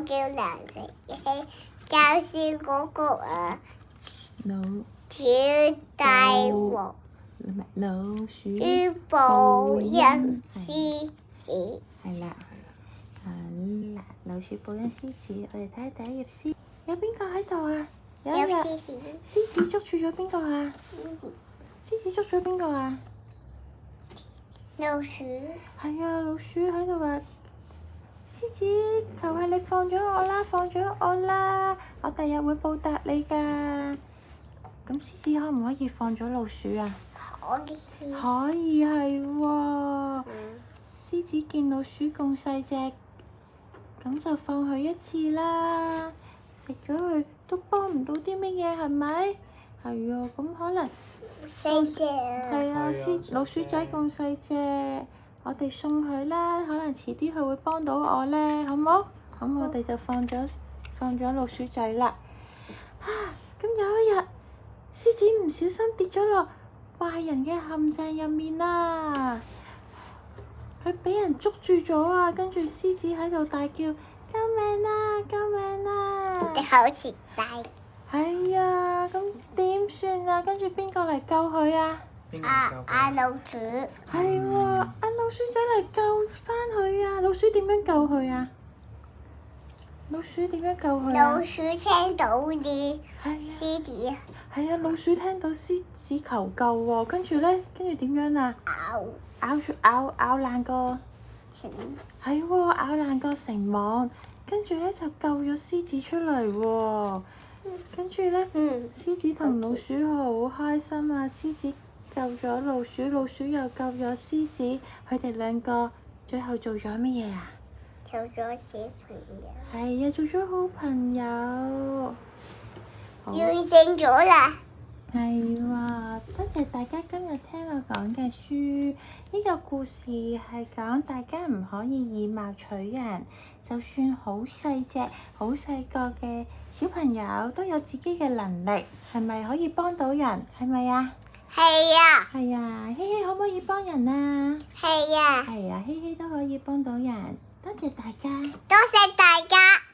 叫藍色嘅教書嗰個啊，老鼠大王老鼠與報恩獅子。係啦，好啦，老鼠報恩獅子，我哋睇下第一頁先，有邊個喺度啊？有一日，獅子，獅子捉住咗邊個啊？獅子捉咗邊個啊？老鼠。係啊，老鼠喺度話：獅子，求下你放咗我啦，放咗我啦，我第日會報答你㗎。咁獅子可唔可以放咗老鼠啊？可以。可以係喎。獅子見老鼠咁細隻，咁就放佢一次啦。食咗佢都幫唔到啲乜嘢，係咪？係啊，咁可能細隻啊。係啊，老鼠仔咁細隻，我哋送佢啦。可能遲啲佢會幫到我咧，好冇？咁我哋就放咗老鼠仔啦。咁有一日，獅子唔小心跌咗落壞人嘅陷阱入面啦。佢俾人捉住咗啊！跟住獅子喺度大叫：救命啊！救命啊！隻口似大。係啊，咁點算啊？跟住邊個嚟救佢啊？老鼠。係喎，老鼠仔嚟救翻佢啊！老鼠點樣救佢啊？老鼠點樣救佢啊？老鼠聽到啲獅子係啊，老鼠聽到獅子求救喎，跟住點樣啊？咬爛個城。係喎，咬爛個城網，跟住就救咗獅子出嚟喎。跟住獅子同老鼠好開心啊！獅子救咗老鼠，老鼠又救咗獅子，佢哋兩個最後做咗乜嘢啊？做咗小朋友。係啊，做咗好朋友。完成咗啦。係喎，多謝大家今日聽我講嘅書。呢個故事係講大家唔可以以貌取人，就算好細隻、好細個嘅小朋友都有自己嘅能力，係咪可以幫到人？係咪啊？係啊。係啊，希希可唔可以幫人啊？係啊。係啊，希希都可以幫到人。多謝大家。多謝大家。